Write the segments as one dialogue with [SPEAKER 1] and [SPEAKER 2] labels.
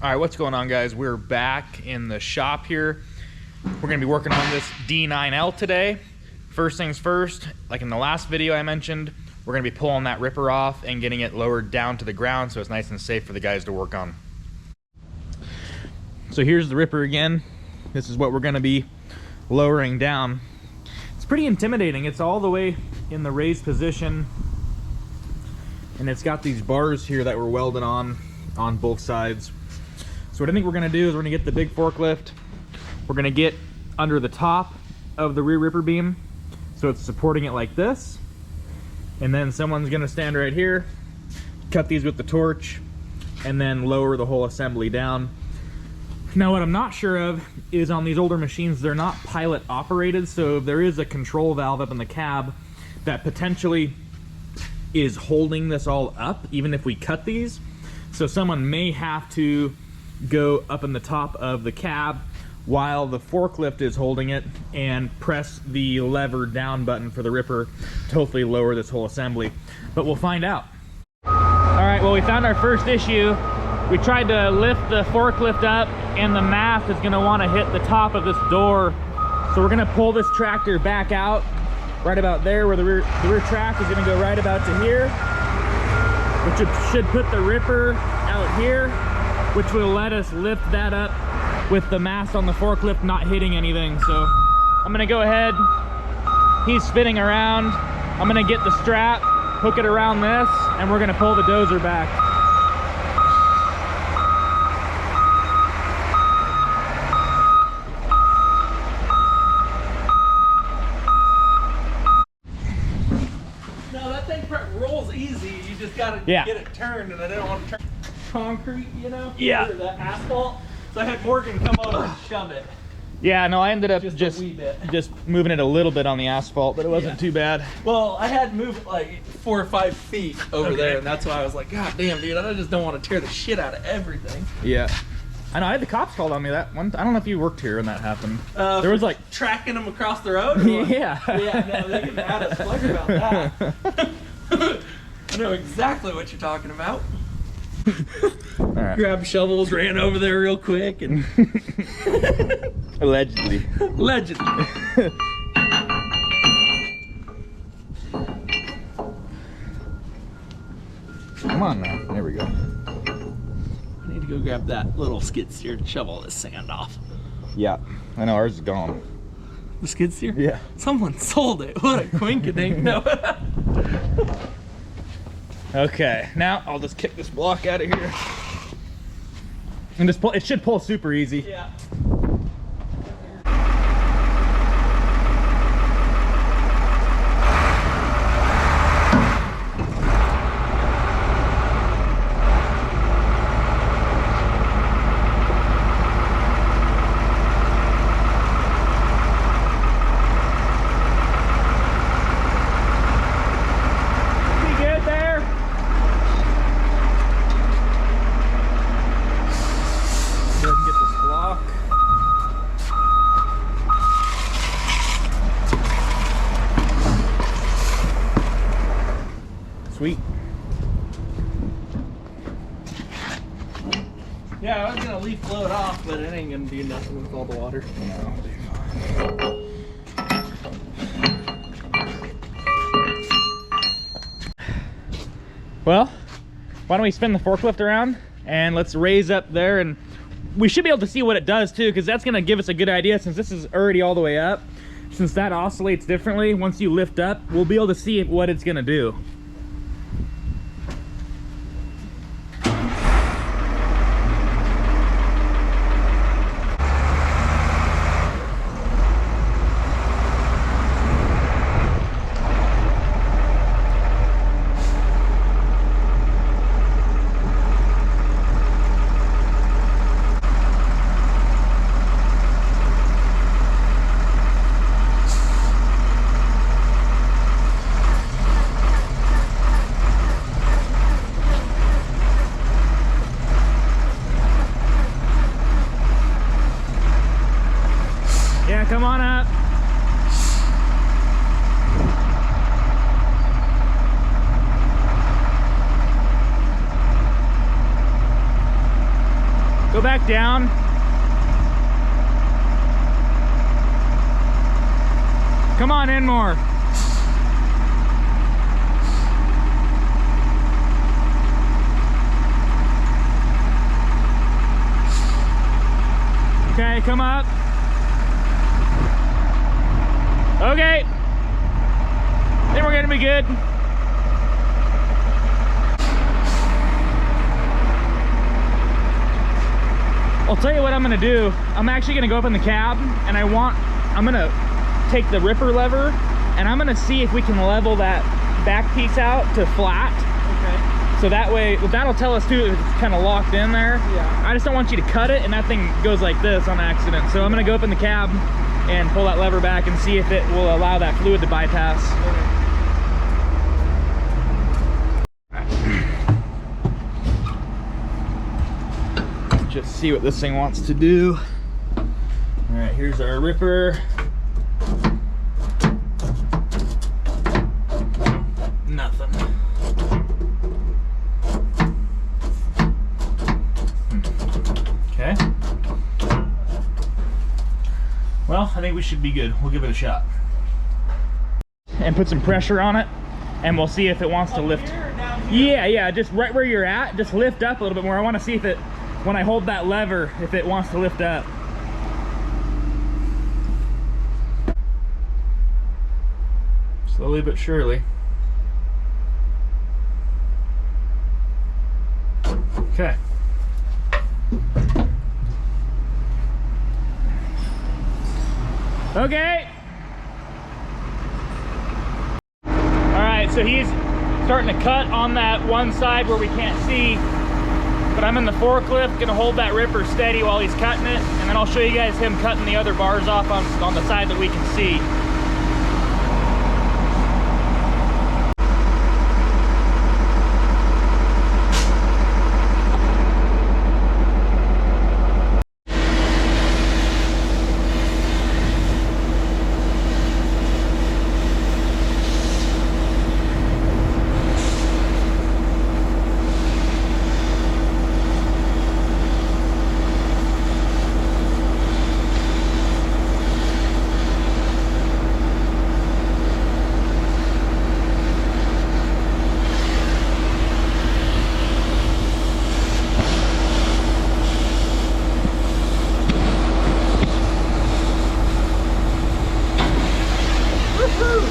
[SPEAKER 1] All right, what's going on, guys? We're back in the shop here. We're gonna be working on this D9L today. First things first, like in the last video I mentioned, we're gonna be pulling that ripper off and getting it lowered down to the ground so it's nice and safe for the guys to work on. So here's the ripper again. This is what we're gonna be lowering down. It's pretty intimidating. It's all the way in the raised position, and it's got these bars here that we're welded on both sides. So what I think we're gonna do is we're gonna get the big forklift. We're gonna get under the top of the rear ripper beam so it's supporting it like this. And then someone's gonna stand right here, cut these with the torch, and then lower the whole assembly down. Now what I'm not sure of is on these older machines, they're not pilot operated, so there is a control valve up in the cab that potentially is holding this all up even if we cut these. So someone may have to go up in the top of the cab while the forklift is holding it and press the lever down button for the ripper to hopefully lower this whole assembly. But we'll find out. All right, well, we found our first issue. We tried to lift the forklift up and the mast is gonna wanna hit the top of this door. So we're gonna pull this tractor back out right about there where the rear track is gonna go right about to here, which should put the ripper out here, which will let us lift that up with the mast on the forklift not hitting anything. So I'm gonna go ahead, he's spinning around, I'm gonna get the strap, hook it around this, and we're gonna pull the dozer back.
[SPEAKER 2] No, that thing rolls easy, you just gotta get it turned, and I didn't want to turn concrete, you know?
[SPEAKER 1] Yeah.
[SPEAKER 2] Or the asphalt. So I had Morgan come over and shove it.
[SPEAKER 1] Yeah, no, I ended up
[SPEAKER 2] Just a wee bit.
[SPEAKER 1] just moving it a little bit on the asphalt, but it wasn't too bad.
[SPEAKER 2] Well, I had moved like 4 or 5 feet over there, and that's why I was like, God damn, dude, I just don't want to tear the shit out of everything.
[SPEAKER 1] Yeah. I know, I had the cops called on me that one. I don't know if you worked here when that happened. There was like...
[SPEAKER 2] Tracking them across the road?
[SPEAKER 1] Yeah.
[SPEAKER 2] Yeah, no, they can add a slug about that. I know exactly what you're talking about.
[SPEAKER 1] All right.
[SPEAKER 2] Grabbed shovels, ran over there real quick, and...
[SPEAKER 1] Allegedly.
[SPEAKER 2] Allegedly.
[SPEAKER 1] Come on now. There we go.
[SPEAKER 2] I need to go grab that little skid steer to shovel this sand off.
[SPEAKER 1] Yeah. I know, ours is gone.
[SPEAKER 2] The skid steer?
[SPEAKER 1] Yeah.
[SPEAKER 2] Someone sold it. What a quinkadink. No.
[SPEAKER 1] Okay, now I'll just kick this block out of here. And just pull, it should pull super easy.
[SPEAKER 2] Yeah.
[SPEAKER 1] Sweet.
[SPEAKER 2] Yeah, I was gonna leaf flow it off, but it ain't gonna do nothing with all the water.
[SPEAKER 1] No. Well, why don't we spin the forklift around and let's raise up there, and we should be able to see what it does too, because that's gonna give us a good idea since this is already all the way up. Since that oscillates differently, once you lift up, we'll be able to see what it's gonna do. Go back down. Come on in more. Okay, come up. Okay. I think we're gonna be good. I'll tell you what I'm gonna do. I'm actually gonna go up in the cab and I'm gonna take the ripper lever and I'm gonna see if we can level that back piece out to flat.
[SPEAKER 2] Okay.
[SPEAKER 1] So that way, that'll tell us too if it's kind of locked in there.
[SPEAKER 2] Yeah.
[SPEAKER 1] I just don't want you to cut it and that thing goes like this on accident. So I'm gonna go up in the cab and pull that lever back and see if it will allow that fluid to bypass. Okay. Just see what this thing wants to do. All right, here's our ripper. Nothing. Okay. Well, I think we should be good. We'll give it a shot. And put some pressure on it, and we'll see if it wants to lift. Yeah, just right where you're at, just lift up a little bit more. I want to see if it, when I hold that lever, if it wants to lift up. Slowly but surely. Okay. Okay. All right, so he's starting to cut on that one side where we can't see, but I'm in the forklift, gonna hold that ripper steady while he's cutting it, and then I'll show you guys him cutting the other bars off on the side that we can see.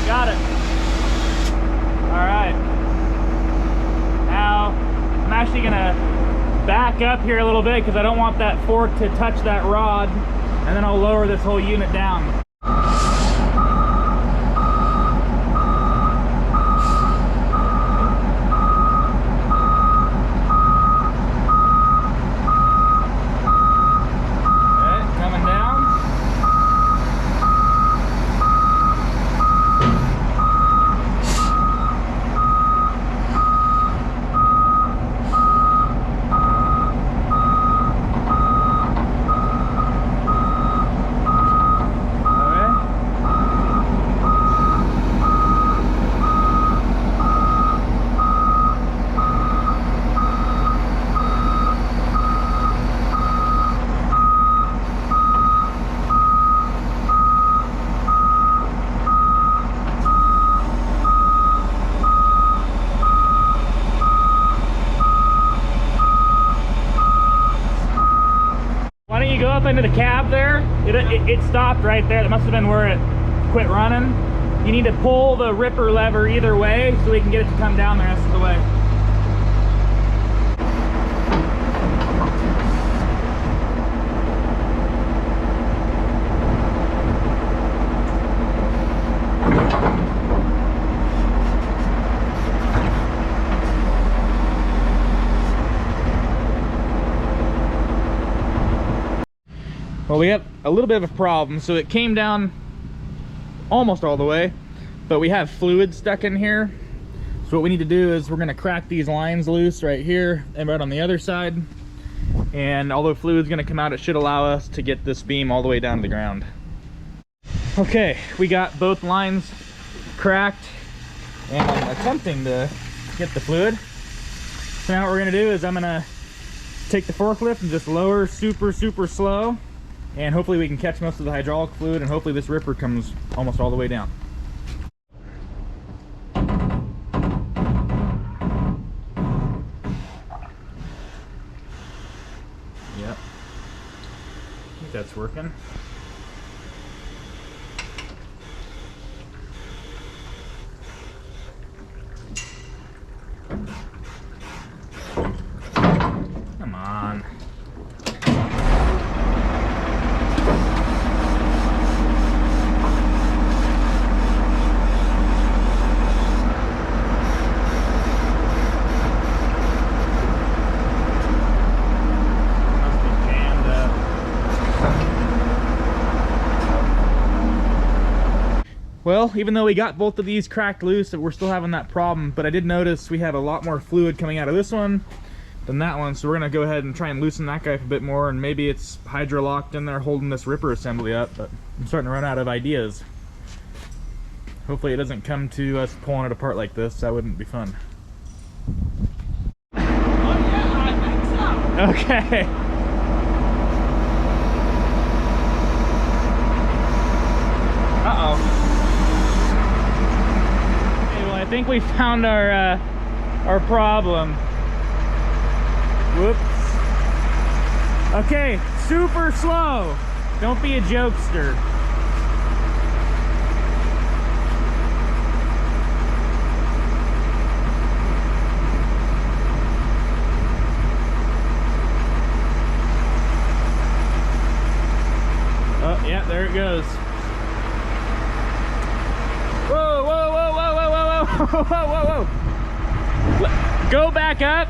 [SPEAKER 1] Got it. All right. Now, I'm actually gonna back up here a little bit because I don't want that fork to touch that rod, and then I'll lower this whole unit down. Go up into the cab there. It stopped right there. That must have been where it quit running. You need to pull the ripper lever either way so we can get it to come down the rest of the way. Well, we have a little bit of a problem. So it came down almost all the way, but we have fluid stuck in here. So what we need to do is we're gonna crack these lines loose right here and right on the other side. And although fluid's gonna come out, it should allow us to get this beam all the way down to the ground. Okay, we got both lines cracked and I'm attempting to get the fluid. So now what we're gonna do is I'm gonna take the forklift and just lower super slow, and hopefully we can catch most of the hydraulic fluid, and hopefully this ripper comes almost all the way down. Yep, I think that's working. Come on. Well, even though we got both of these cracked loose, we're still having that problem, but I did notice we have a lot more fluid coming out of this one than that one, so we're gonna go ahead and try and loosen that guy up a bit more, and maybe it's hydro-locked in there holding this ripper assembly up, but I'm starting to run out of ideas. Hopefully it doesn't come to us pulling it apart like this. That wouldn't be fun.
[SPEAKER 2] Oh yeah, I think so.
[SPEAKER 1] Okay. Uh-oh. Okay, well, I think we found our problem. Whoops. Okay, super slow. Don't be a jokester. Oh, yeah, there it goes. Whoa, whoa, whoa, whoa, whoa, whoa, whoa, whoa, whoa, whoa. Go back up.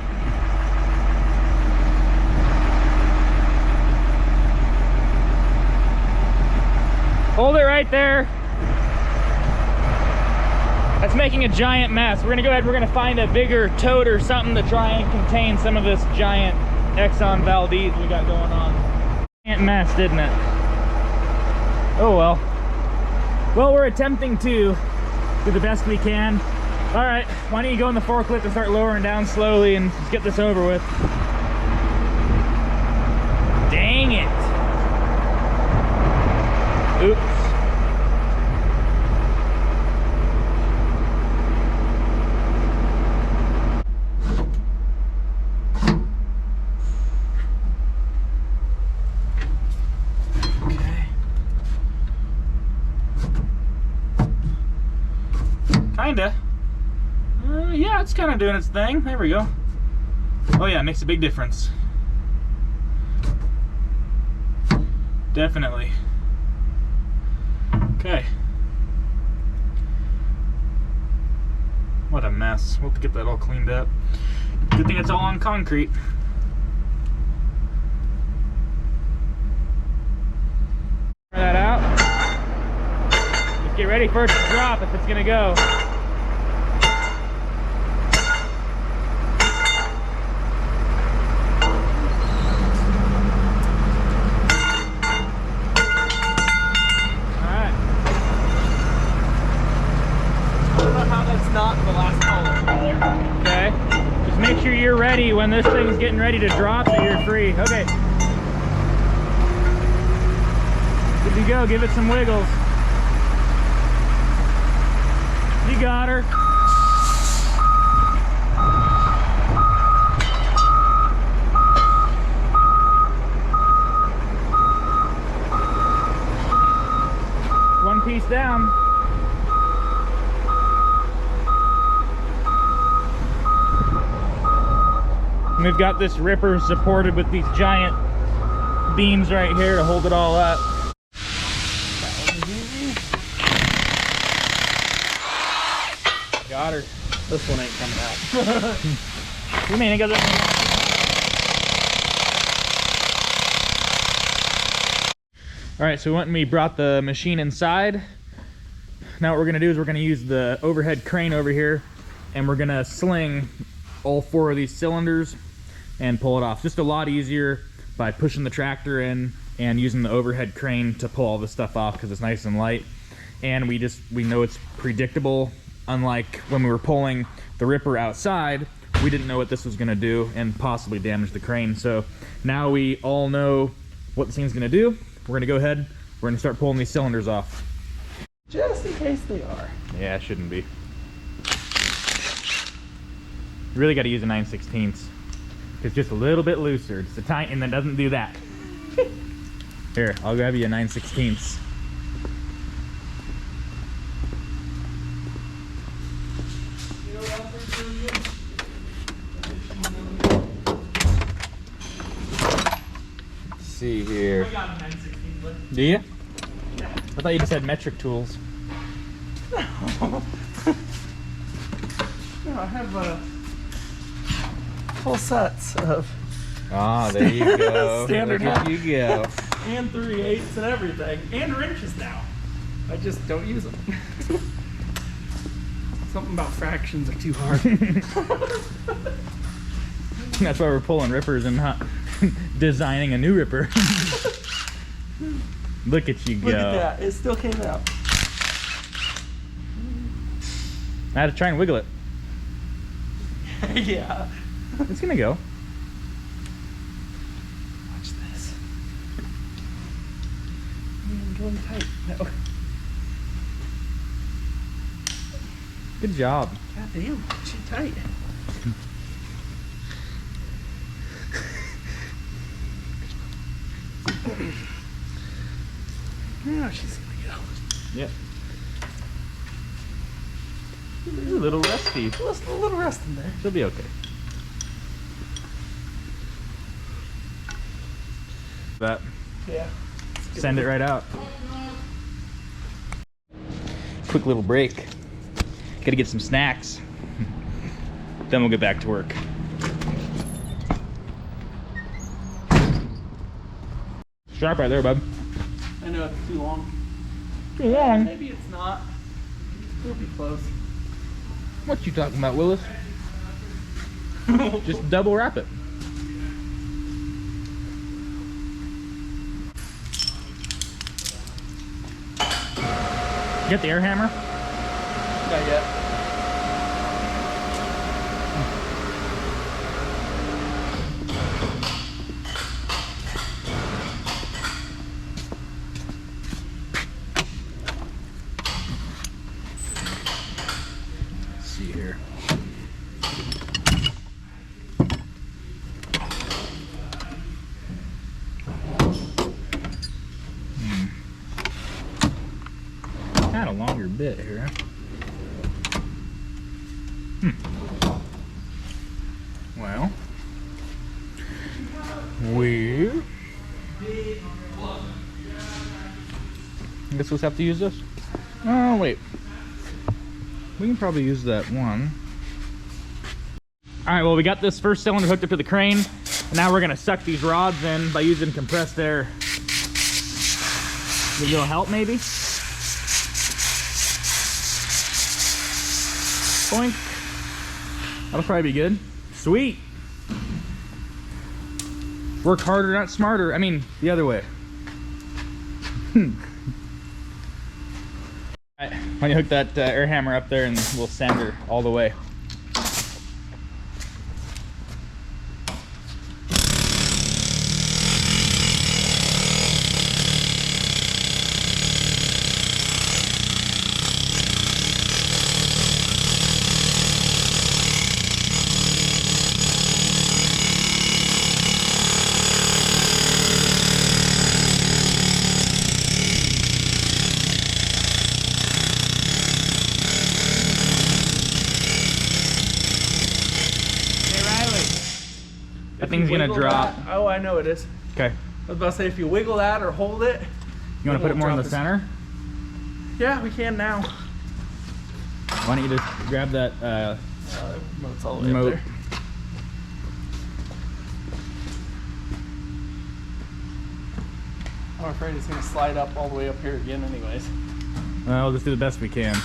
[SPEAKER 1] Hold it right there. That's making a giant mess. We're gonna go ahead, we're gonna find a bigger tote or something to try and contain some of this giant Exxon Valdez we got going on. Giant mess, didn't it? Oh well. Well, we're attempting to do the best we can. All right, why don't you go in the forklift and start lowering down slowly and just get this over with. Dang it. Oops. Okay. Kinda. Yeah, it's kind of doing its thing. There we go. Oh yeah, it makes a big difference. Definitely. Okay. What a mess. We'll have to get that all cleaned up. Good thing it's all on concrete. Try that out. Just get ready for it to drop if it's gonna go.
[SPEAKER 2] Not the last column.
[SPEAKER 1] Okay. Just make sure you're ready when this thing's getting ready to drop so you're free. Okay. Good to go. Give it some wiggles. You got her. One piece down. We've got this ripper supported with these giant beams right here to hold it all up. Got her.
[SPEAKER 2] This one ain't coming out.
[SPEAKER 1] You mean it goes up? Alright, so we went and we brought the machine inside. Now what we're going to do is we're going to use the overhead crane over here, and we're going to sling all 4 of these cylinders and pull it off. Just a lot easier by pushing the tractor in and using the overhead crane to pull all this stuff off because it's nice and light. And we know it's predictable, unlike when we were pulling the ripper outside we didn't know what this was gonna do and possibly damage the crane. So now we all know what this thing's gonna do. We're gonna go ahead, we're gonna start pulling these cylinders off.
[SPEAKER 2] Just in case they are.
[SPEAKER 1] Yeah, it shouldn't be. You really gotta use a 9/16. It's just a little bit looser. Just a tiny, and that doesn't do that. Here, I'll grab you a 9/16. Let's see here.
[SPEAKER 2] I got a 9/16.
[SPEAKER 1] Do you?
[SPEAKER 2] Yeah.
[SPEAKER 1] I thought you just had metric tools.
[SPEAKER 2] No, I have full sets of.
[SPEAKER 1] Ah, there you go.
[SPEAKER 2] Standard
[SPEAKER 1] There you go.
[SPEAKER 2] And 3/8 and everything. And wrenches now. I just don't use them. Something about fractions are too hard.
[SPEAKER 1] That's why we're pulling rippers and not designing a new ripper. Look at you go.
[SPEAKER 2] Look at that. It still came out.
[SPEAKER 1] I had to try and wiggle it.
[SPEAKER 2] Yeah.
[SPEAKER 1] It's gonna go.
[SPEAKER 2] Watch this. Man, going tight. No.
[SPEAKER 1] Good job.
[SPEAKER 2] God damn, she's tight. Now she's gonna go.
[SPEAKER 1] Yeah. A little rusty.
[SPEAKER 2] Just a little rust in there.
[SPEAKER 1] She'll be okay. That.
[SPEAKER 2] Yeah.
[SPEAKER 1] Send it right out. Quick little break. Gotta get some snacks. Then we'll get back to work. Sharp right there, bub.
[SPEAKER 2] I know it's too long.
[SPEAKER 1] Too long?
[SPEAKER 2] Maybe it's not. It'll be close.
[SPEAKER 1] What you talking about, Willis? Just double wrap it. Get the air hammer?
[SPEAKER 2] Not yet.
[SPEAKER 1] Let's see here. Had a longer bit here. Well, I guess we'll have to use this. Oh wait, we can probably use that one. All right, well, we got this first cylinder hooked up to the crane, and now we're gonna suck these rods in by using compressed air. Give you a little help, maybe? Boink. That'll probably be good. Sweet. Work harder, not smarter. I mean, the other way. Alright, why don't you hook that air hammer up there and we'll sand her all the way. That thing's gonna drop.
[SPEAKER 2] That, oh, I know it is.
[SPEAKER 1] Okay.
[SPEAKER 2] I was about to say, if you wiggle that or hold it.
[SPEAKER 1] You wanna put it more in the center?
[SPEAKER 2] Yeah, we can now.
[SPEAKER 1] Why don't you just grab that
[SPEAKER 2] Remote's all the way
[SPEAKER 1] remote?
[SPEAKER 2] up there. I'm afraid it's gonna slide up all the way up here again anyways.
[SPEAKER 1] Well, we'll just do the best we can.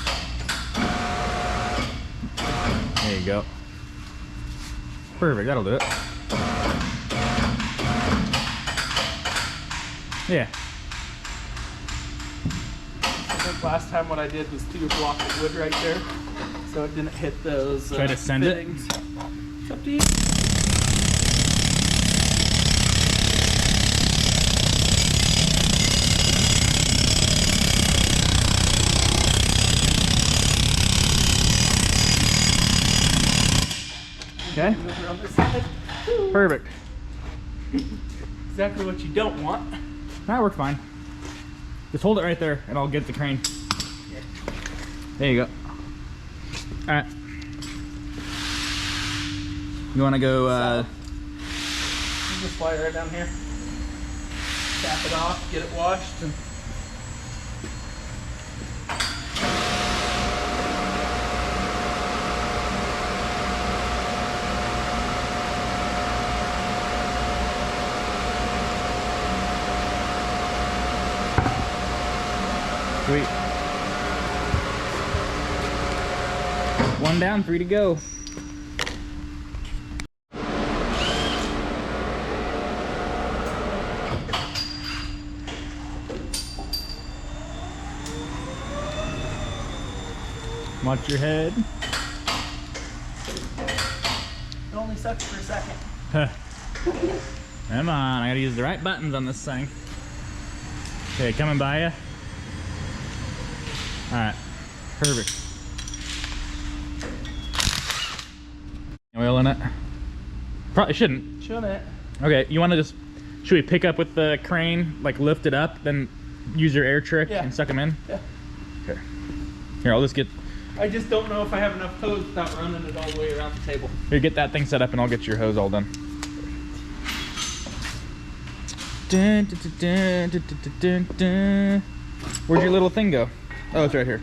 [SPEAKER 1] There you go. Perfect, that'll do it. Yeah.
[SPEAKER 2] I think last time what I did was 2 blocks of wood right there, so it didn't hit those
[SPEAKER 1] Try to send
[SPEAKER 2] fittings.
[SPEAKER 1] it.
[SPEAKER 2] It's up to you.
[SPEAKER 1] Okay.
[SPEAKER 2] Over on this side.
[SPEAKER 1] Perfect.
[SPEAKER 2] Exactly what you don't want.
[SPEAKER 1] That worked fine. Just hold it right there and I'll get the crane.
[SPEAKER 2] Yeah.
[SPEAKER 1] There you go. Alright. You wanna go
[SPEAKER 2] You just fly right down here. Tap it off, get it washed, and
[SPEAKER 1] sweet. One down, 3 to go. Watch your head.
[SPEAKER 2] it only sucks for a second.
[SPEAKER 1] Come on, I gotta use the right buttons on this thing. Okay, coming by you. Alright, perfect. Oil in it? Probably shouldn't.
[SPEAKER 2] Shouldn't.
[SPEAKER 1] Okay, you wanna just, should we pick up with the crane, like lift it up, then use your air trick and suck them in?
[SPEAKER 2] Yeah.
[SPEAKER 1] Okay. Here, I'll just get,
[SPEAKER 2] I just don't know if I have enough hose without running it all the way around the table.
[SPEAKER 1] here, get that thing set up and I'll get your hose all done. Dun, dun, dun, dun, dun, dun, dun. Where'd your little thing go? Oh, it's right here.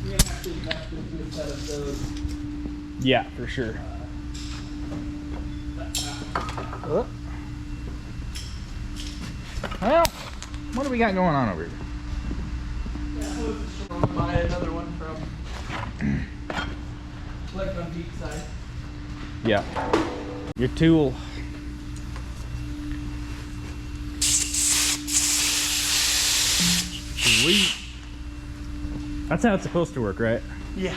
[SPEAKER 2] You're gonna have to invest into a set of those.
[SPEAKER 1] Yeah, for sure. Oh. Well, what do we got going on over here?
[SPEAKER 2] Yeah, hose is short. I'll buy another one from like on deep side.
[SPEAKER 1] Yeah. Your tool. Sweet. That's how it's supposed to work, right?
[SPEAKER 2] Yeah,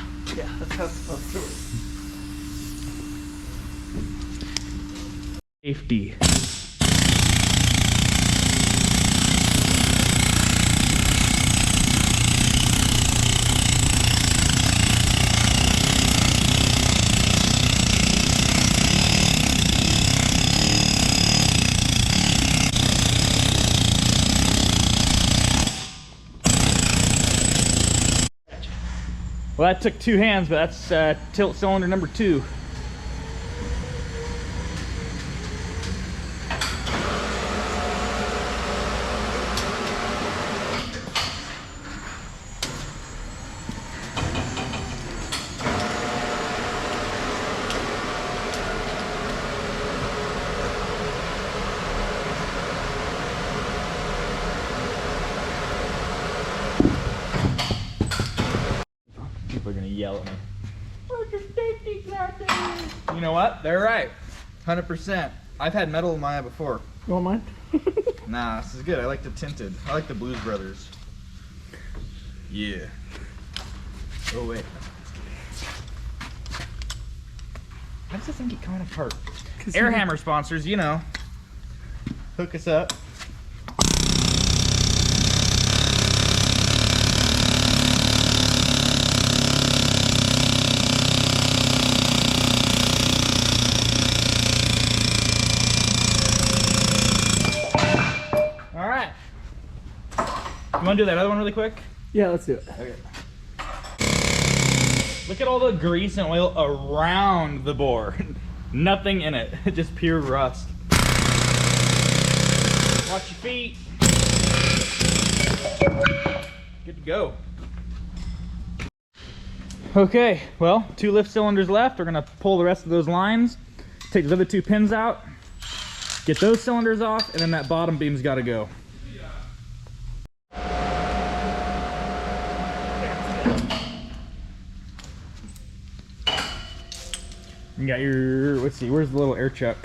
[SPEAKER 2] that's how it's supposed to work.
[SPEAKER 1] Safety. Well, that took 2 hands, but that's tilt cylinder number 2. People are gonna yell at me. Where's your safety glasses? You know what? They're right. 100%. I've had metal in my eye before.
[SPEAKER 2] You want mine?
[SPEAKER 1] Nah, this is good. I like the tinted. I like the Blues Brothers. Yeah. Oh wait. How does this thing get coming apart? Air Hammer sponsors, you know. Hook us up. All right. You want to do that other one really quick?
[SPEAKER 2] Yeah, let's do it.
[SPEAKER 1] Okay. Look at all the grease and oil around the bore. Nothing in it. Just pure rust. Watch your feet. Good to go. Okay, well, 2 lift cylinders left. We're gonna pull the rest of those lines, take the other 2 pins out, get those cylinders off, and then that bottom beam's gotta go. You got your, let's see, where's the little air chuck?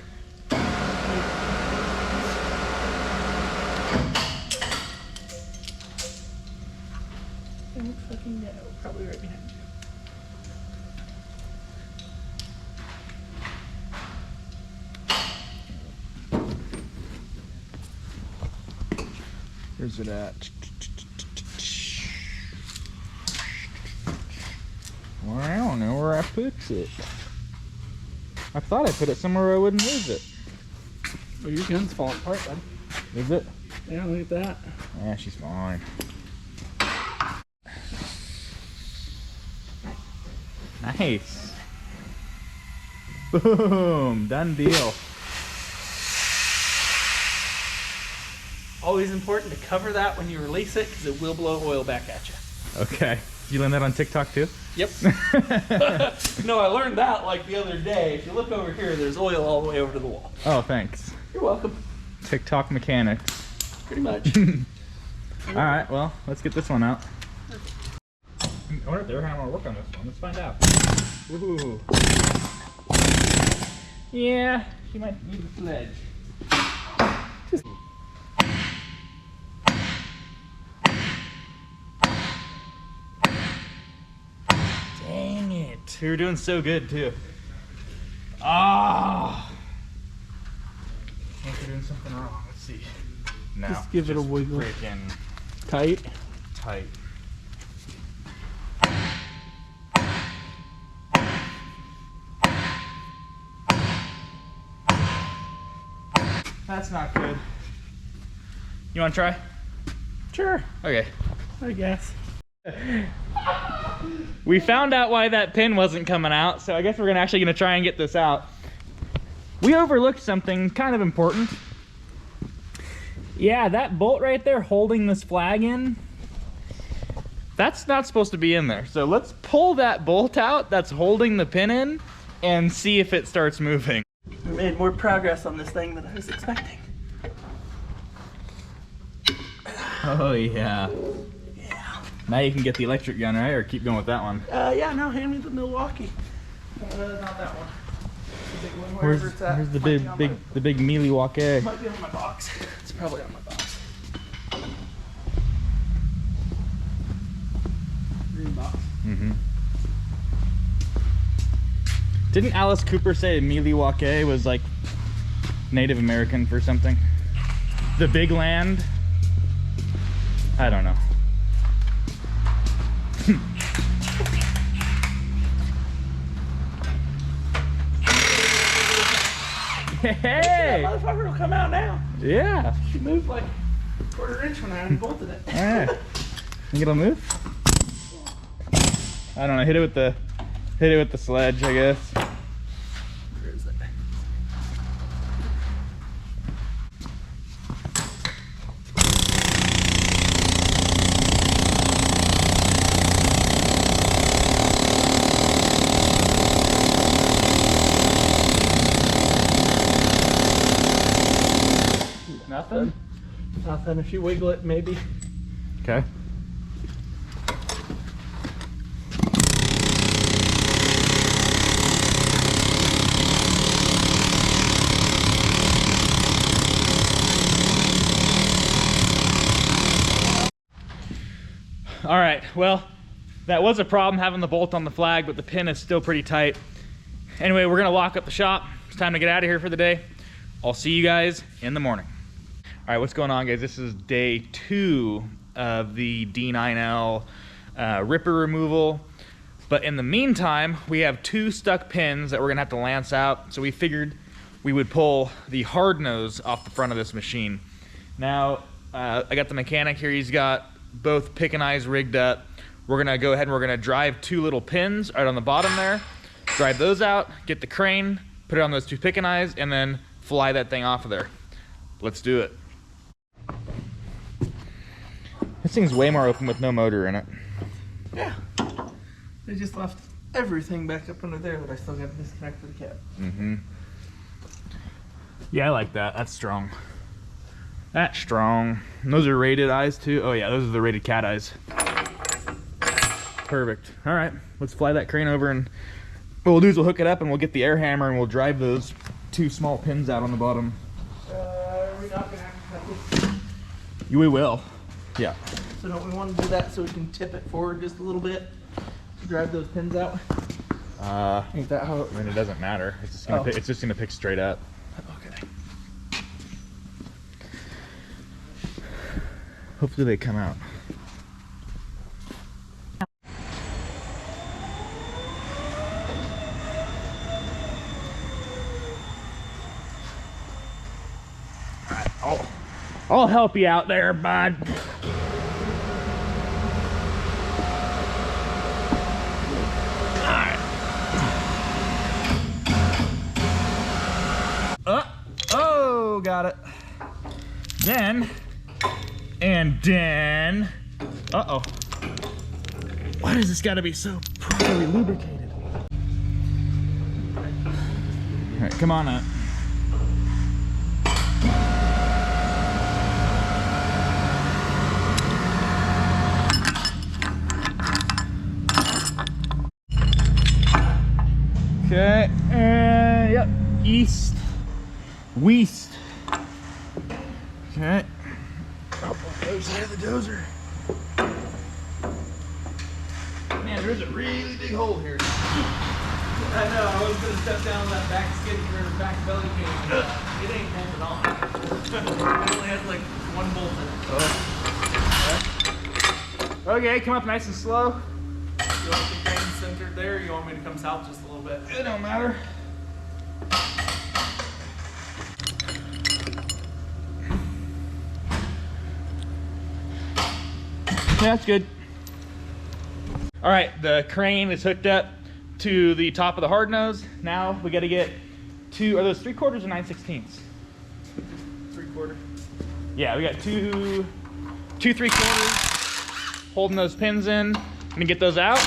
[SPEAKER 2] It looks like probably right behind you.
[SPEAKER 1] Where's it at? Well, I don't know where I put it. I thought I put it somewhere where I wouldn't lose it.
[SPEAKER 2] Well, your gun's falling apart, bud.
[SPEAKER 1] Is it?
[SPEAKER 2] Yeah, look at that.
[SPEAKER 1] Yeah, she's fine. Nice. Boom. Done deal.
[SPEAKER 2] Always important to cover that when you release it because it will blow oil back at you.
[SPEAKER 1] Okay. You learn that on TikTok too?
[SPEAKER 2] Yep. No, I learned that like the other day. If you look over here, there's oil all the way over to the wall.
[SPEAKER 1] Oh, thanks.
[SPEAKER 2] You're welcome.
[SPEAKER 1] TikTok mechanics.
[SPEAKER 2] Pretty much.
[SPEAKER 1] Alright, well, let's get this one out. I wonder if they're going to work on this one. Let's find out. Ooh. Yeah, she might need a sledge. Just... Dang it. We were doing so good too. Ah! I think we're doing something wrong. Let's see. No,
[SPEAKER 2] just give it a wiggle.
[SPEAKER 1] Freaking
[SPEAKER 2] tight.
[SPEAKER 1] Tight. That's not good. You want to try?
[SPEAKER 2] Sure.
[SPEAKER 1] Okay.
[SPEAKER 2] I guess.
[SPEAKER 1] We found out why that pin wasn't coming out, so I guess we're actually gonna try and get this out. We overlooked something kind of important. Yeah, that bolt right there holding this flag in, that's not supposed to be in there. So let's pull that bolt out that's holding the pin in and see if it starts moving.
[SPEAKER 2] We made more progress on this thing than I was expecting.
[SPEAKER 1] Oh yeah.
[SPEAKER 2] Yeah.
[SPEAKER 1] Now you can get the electric gun, right? Or keep going with that one?
[SPEAKER 2] Yeah, no, hand me the Milwaukee. Not that one. The big one, wherever it's at.
[SPEAKER 1] Where's the big Milwaukee?
[SPEAKER 2] It might be on my box. It's probably on my box. Green box.
[SPEAKER 1] Mm-hmm. Didn't Alice Cooper say Milwaukee was like Native American for something? The big land? I don't know. Hey!
[SPEAKER 2] That motherfucker will come out now.
[SPEAKER 1] Yeah.
[SPEAKER 2] She moved like a quarter inch when I unbolted it.
[SPEAKER 1] Yeah. Think it'll move? I don't know. Hit it with the sledge, I guess.
[SPEAKER 2] Where is it?
[SPEAKER 1] Nothing?
[SPEAKER 2] Nothing. If you wiggle it, maybe.
[SPEAKER 1] Okay. All right, well, that was a problem having the bolt on the flag, but the pin is still pretty tight. Anyway, we're gonna lock up the shop. It's time to get out of here for the day. I'll see you guys in the morning. All right, what's going on, guys? This is day 2 of the D9L ripper removal. But in the meantime, we have 2 stuck pins that we're gonna have to lance out. So we figured we would pull the hard nose off the front of this machine. Now, I got the mechanic here. He's got both pick and eyes rigged up. We're gonna go ahead and we're gonna drive 2 little pins right on the bottom there, drive those out, get the crane, put it on those 2 pick and eyes, and then fly that thing off of there. Let's do it. This thing's way more open with no motor in it.
[SPEAKER 2] Yeah. They just left everything back up under there that I still got to disconnect for the cab.
[SPEAKER 1] Mm-hmm. Yeah, I like that. That's strong. That's strong. And those are rated eyes too. Oh yeah, those are the rated cat eyes. Perfect. All right, let's fly that crane over, and what we'll do is we'll hook it up and we'll get the air hammer and we'll drive those 2 small pins out on the bottom.
[SPEAKER 2] Are we not gonna have to cut this?
[SPEAKER 1] We will. Yeah.
[SPEAKER 2] So don't we want to do that so we can tip it forward just a little bit to drive those pins out?
[SPEAKER 1] Ain't that how? I mean, it doesn't matter. It's just gonna it's just gonna pick straight up.
[SPEAKER 2] Okay.
[SPEAKER 1] Hopefully they come out. Alright, I'll help you out there, bud. Alright. Oh, got it. Then, uh-oh. Why does this gotta be so properly lubricated? All right, come on up. Okay, yep, east, west. Okay. Oh, there's the dozer. Man, there's a really big hole here.
[SPEAKER 2] I know, I was gonna step down that back skid for the back belly cage. It ain't bolted on. It only has like one bolt in it.
[SPEAKER 1] Oh. Okay, come up nice and slow.
[SPEAKER 2] You want the crane centered there, or you want me to come south just a little bit?
[SPEAKER 1] It don't matter. Yeah, that's good. All right, the crane is hooked up to the top of the hard nose. Now we got to get two, are those 3/4 or 9/16?
[SPEAKER 2] 3/4.
[SPEAKER 1] Yeah, we got two 3/4 holding those pins in. I'm gonna get those out.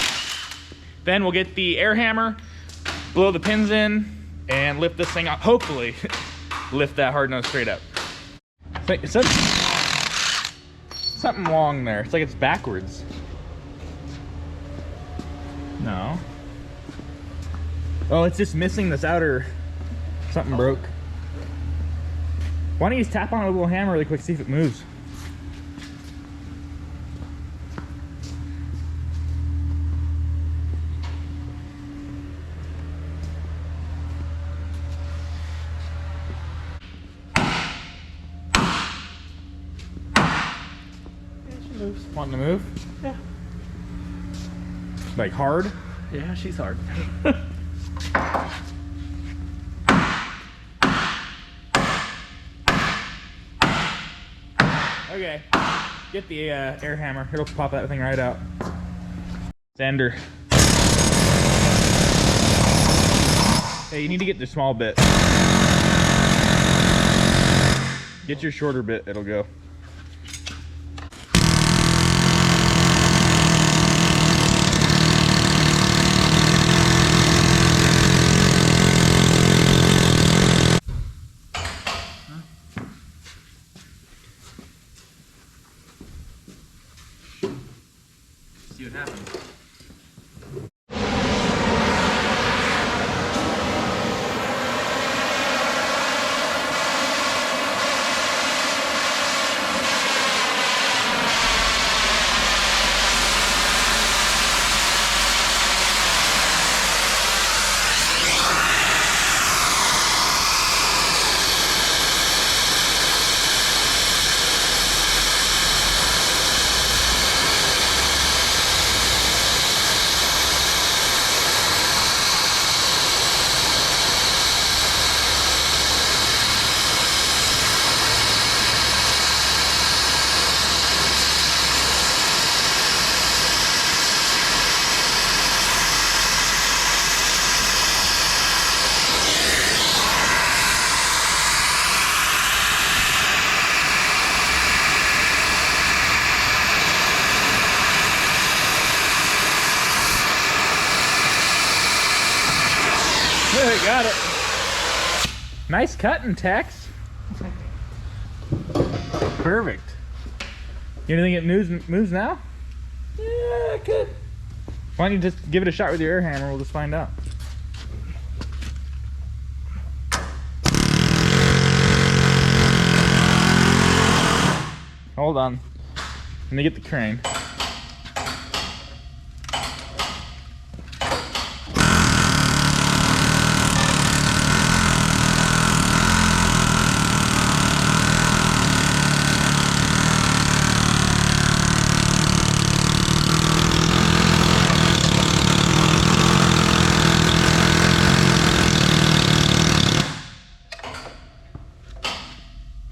[SPEAKER 1] Then we'll get the air hammer, blow the pins in, and lift this thing up. Hopefully, lift that hard nose straight up. It says something wrong there. It's like it's backwards. No. Oh, it's just missing this outer. Something broke. Why don't you just tap on a little hammer really quick, see if it moves?
[SPEAKER 2] Moves.
[SPEAKER 1] Wanting to move?
[SPEAKER 2] Yeah.
[SPEAKER 1] Like hard?
[SPEAKER 2] Yeah, she's hard.
[SPEAKER 1] Okay. Get the air hammer. It'll pop that thing right out. Sander. Hey, you need to get the small bit. Get your shorter bit, it'll go. See what happens. Got it. Nice cutting, Tex. Perfect. You think it moves now?
[SPEAKER 2] Yeah, I could.
[SPEAKER 1] Why don't you just give it a shot with your air hammer? We'll just find out. Hold on. Let me get the crane.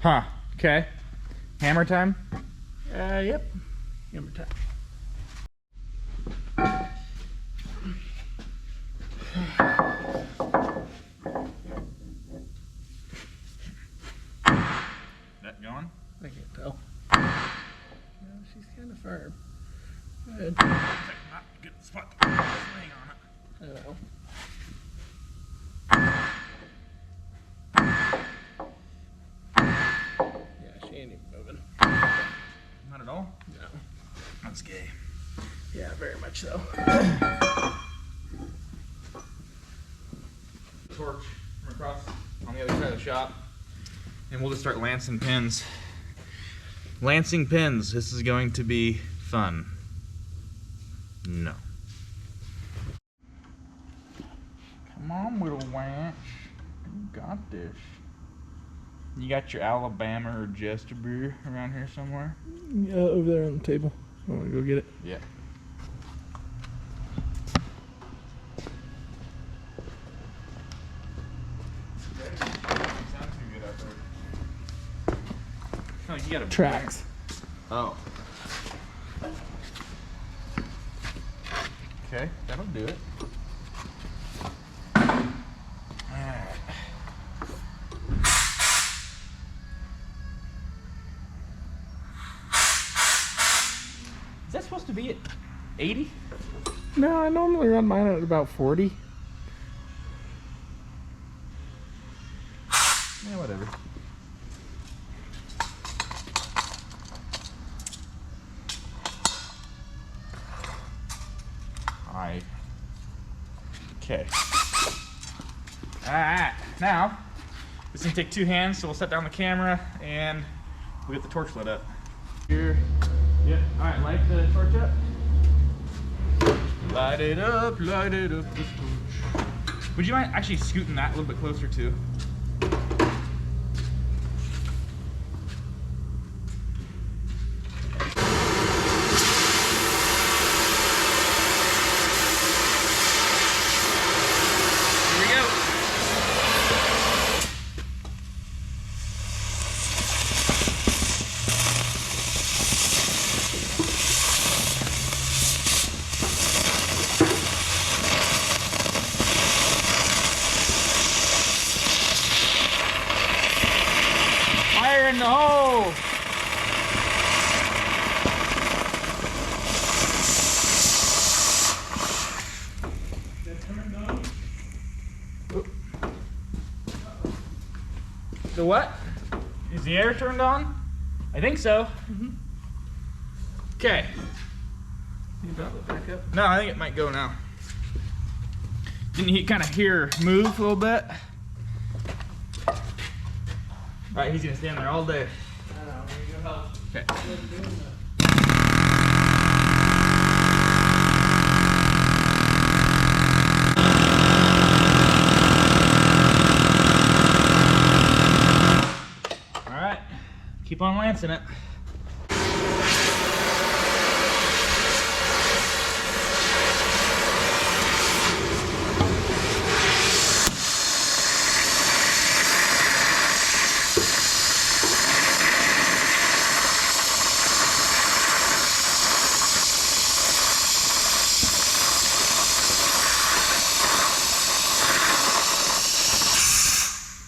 [SPEAKER 1] Huh. Okay. Hammer time?
[SPEAKER 2] Yep. Hammer time.
[SPEAKER 1] That going?
[SPEAKER 2] I can't tell. No, she's kind of firm. Good.
[SPEAKER 1] Not a good spot to put the sling on it.
[SPEAKER 2] I know. Yeah, she ain't even moving.
[SPEAKER 1] Not at all?
[SPEAKER 2] No.
[SPEAKER 1] That's gay.
[SPEAKER 2] Yeah, very much so.
[SPEAKER 1] Torch from across on the other side of the shop, and we'll just start lancing pins. Lancing pins. This is going to be fun. No. Come on, little wench. You got this. You got your Alabama or Jester beer around here somewhere?
[SPEAKER 2] Yeah, over there on the table. I want to go get it.
[SPEAKER 1] Yeah. Sounds too good out there. Oh, you got a
[SPEAKER 2] Tracks.
[SPEAKER 1] Oh. Okay, that'll do it. Alright. Is that supposed to be at 80?
[SPEAKER 2] No, I normally run mine at about 40.
[SPEAKER 1] Yeah, whatever. Alright. Okay. Alright, now, this can take 2 hands, so we'll set down the camera and we'll get the torch lit up. Here. Yep, alright, light the torch up. Light it up, this torch. Would you mind actually scooting that a little bit closer too? Fire in the hole! The what? Is the air turned on? I think so. Okay.
[SPEAKER 2] You brought it back up.
[SPEAKER 1] No, I think it might go now. Didn't you kind of hear move a little bit? Alright, he's gonna stand there all day.
[SPEAKER 2] I know, I'm gonna go help.
[SPEAKER 1] Okay. Alright, keep on lancing it.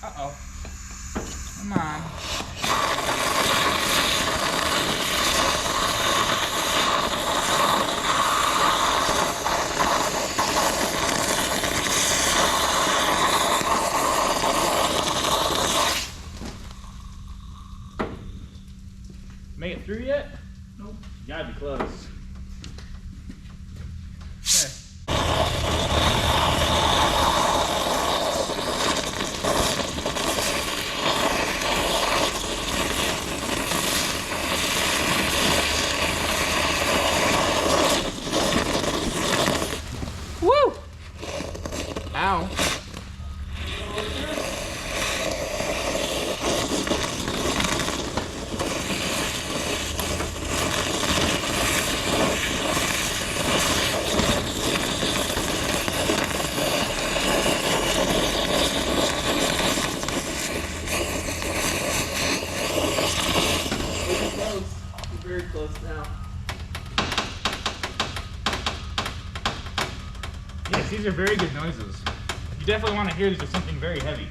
[SPEAKER 1] Uh-oh. Come on. Make it through yet?
[SPEAKER 2] Nope.
[SPEAKER 1] You gotta be close. Okay.
[SPEAKER 2] Woo! Ow.
[SPEAKER 1] These are very good noises. You definitely want to hear these with something very heavy.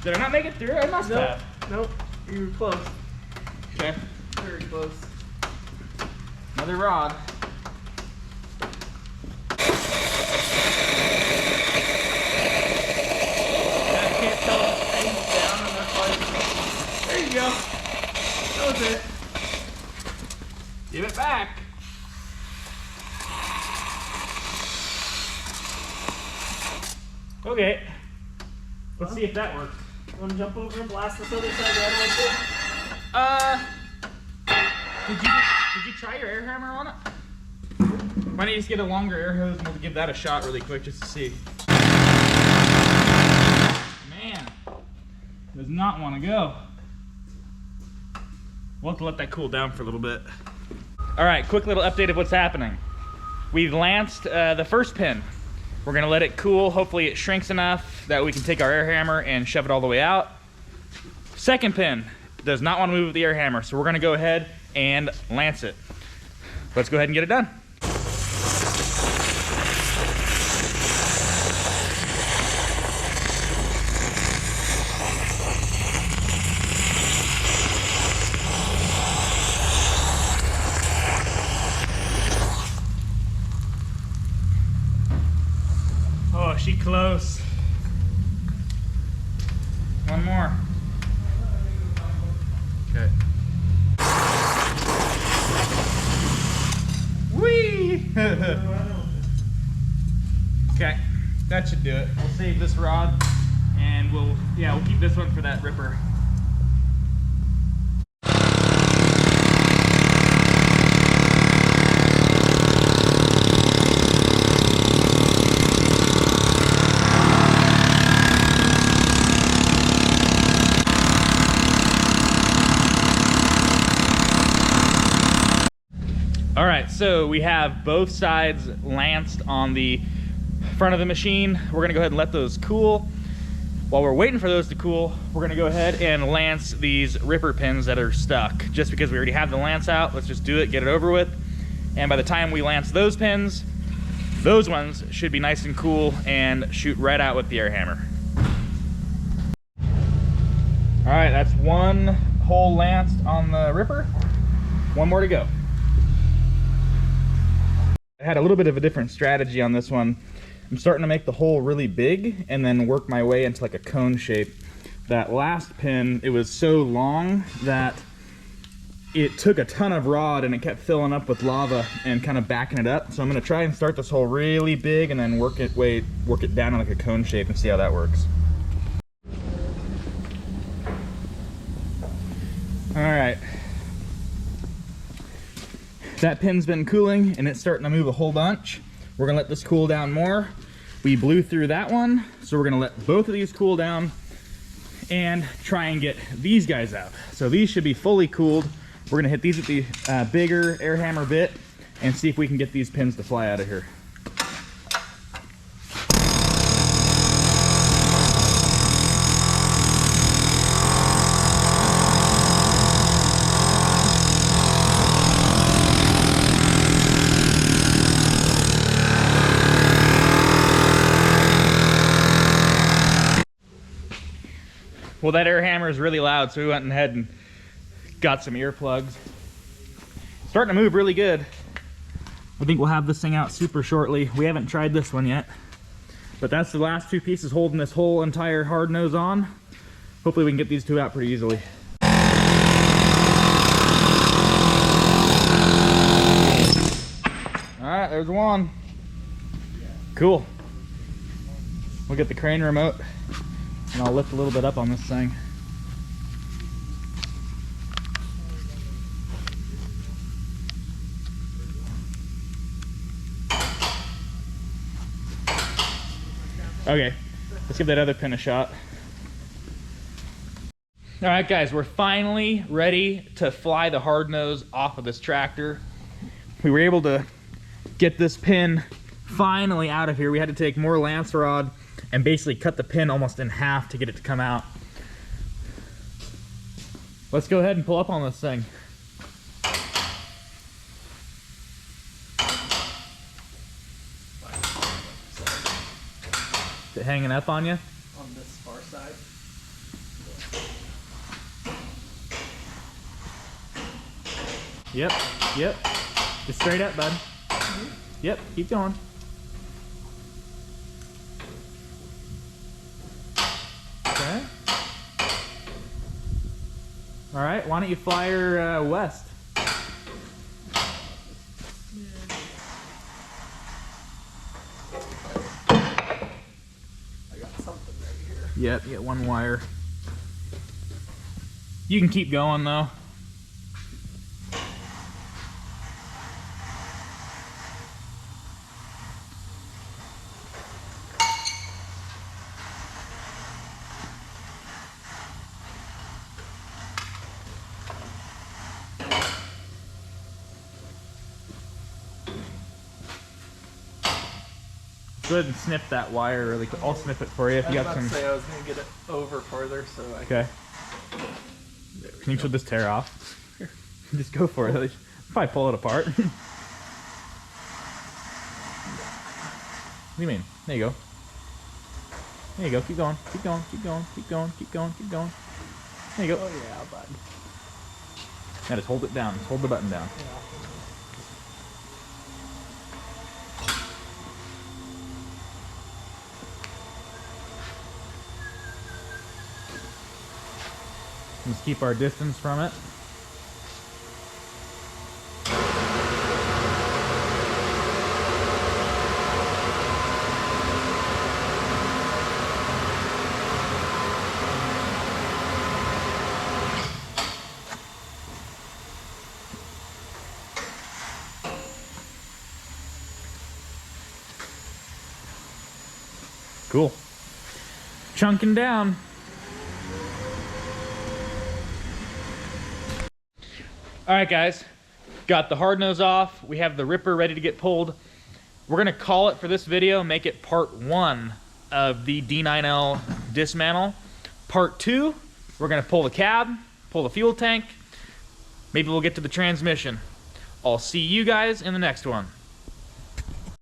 [SPEAKER 1] Did I not make it through? I must have.
[SPEAKER 2] Nope. You were close.
[SPEAKER 1] Okay.
[SPEAKER 2] Very close.
[SPEAKER 1] Another rod.
[SPEAKER 2] I can't tell if the thing's down and that's why. There you go. That was it.
[SPEAKER 1] Give it back. Okay. Let's see if that works.
[SPEAKER 2] You want to jump over and blast this other side right away too?
[SPEAKER 1] Did you try your air hammer on it? Why don't you just get a longer air hose and we'll give that a shot really quick just to see. Man, does not want to go. We'll have to let that cool down for a little bit. All right, quick little update of what's happening. We've lanced the first pin. We're gonna let it cool. Hopefully it shrinks enough that we can take our air hammer and shove it all the way out. Second pin does not want to move with the air hammer, so we're gonna go ahead and lance it. Let's go ahead and get it done. Oh, she close. One more. Okay. Whee! Okay, that should do it. We'll save this rod and we'll keep this one for that ripper. All right, so we have both sides lanced on the front of the machine. We're gonna go ahead and let those cool. While we're waiting for those to cool, we're gonna go ahead and lance these ripper pins that are stuck. Just because we already have the lance out, let's just do it, get it over with. And by the time we lance those pins, those ones should be nice and cool and shoot right out with the air hammer. All right, that's one hole lanced on the ripper. One more to go. I had a little bit of a different strategy on this one. I'm starting to make the hole really big and then work my way into like a cone shape. That last pin, it was so long that it took a ton of rod and it kept filling up with lava and kind of backing it up. So I'm gonna try and start this hole really big and then work it down in like a cone shape and see how that works. All right. That pin's been cooling and it's starting to move a whole bunch. We're gonna let this cool down more. We blew through that one, so we're gonna let both of these cool down and try and get these guys out. So these should be fully cooled. We're gonna hit these with the bigger air hammer bit and see if we can get these pins to fly out of here. Well, that air hammer is really loud, so we went ahead and got some earplugs. Starting to move really good. I think we'll have this thing out super shortly. We haven't tried this one yet, but that's the last two pieces holding this whole entire hard nose on. Hopefully we can get these two out pretty easily. All right, there's one. Cool. We'll get the crane remote and I'll lift a little bit up on this thing. Okay, let's give that other pin a shot. All right, guys, we're finally ready to fly the hard nose off of this tractor. We were able to get this pin finally out of here. We had to take more lance rod and basically cut the pin almost in half to get it to come out. Let's go ahead and pull up on this thing. it hanging up on you?
[SPEAKER 2] On this far side.
[SPEAKER 1] Yep, yep. Just straight up, bud. Yep, keep going. Okay. All right, why don't you fly her west?
[SPEAKER 2] I got something right here.
[SPEAKER 1] Yep, you get one wire. You can keep going though. Go ahead and snip that wire really quick. I'll snip it for you if you got some.
[SPEAKER 2] I was about to say I was gonna get it over farther, so I.
[SPEAKER 1] Okay. Can you pull this tear off? Just go for it. Probably pull it apart. What do you mean? There you go. There you go. Keep going. Keep going. Keep going. Keep going. Keep going. Keep going. There you go.
[SPEAKER 2] Oh yeah, bud.
[SPEAKER 1] Now just hold it down. Just hold the button down.
[SPEAKER 2] Yeah.
[SPEAKER 1] Let's keep our distance from it. Cool. Chunking down. All right, guys, got the hard nose off. We have the ripper ready to get pulled. We're gonna call it for this video, make it part 1 of the D9L dismantle. Part 2, we're gonna pull the cab, pull the fuel tank. Maybe we'll get to the transmission. I'll see you guys in the next one.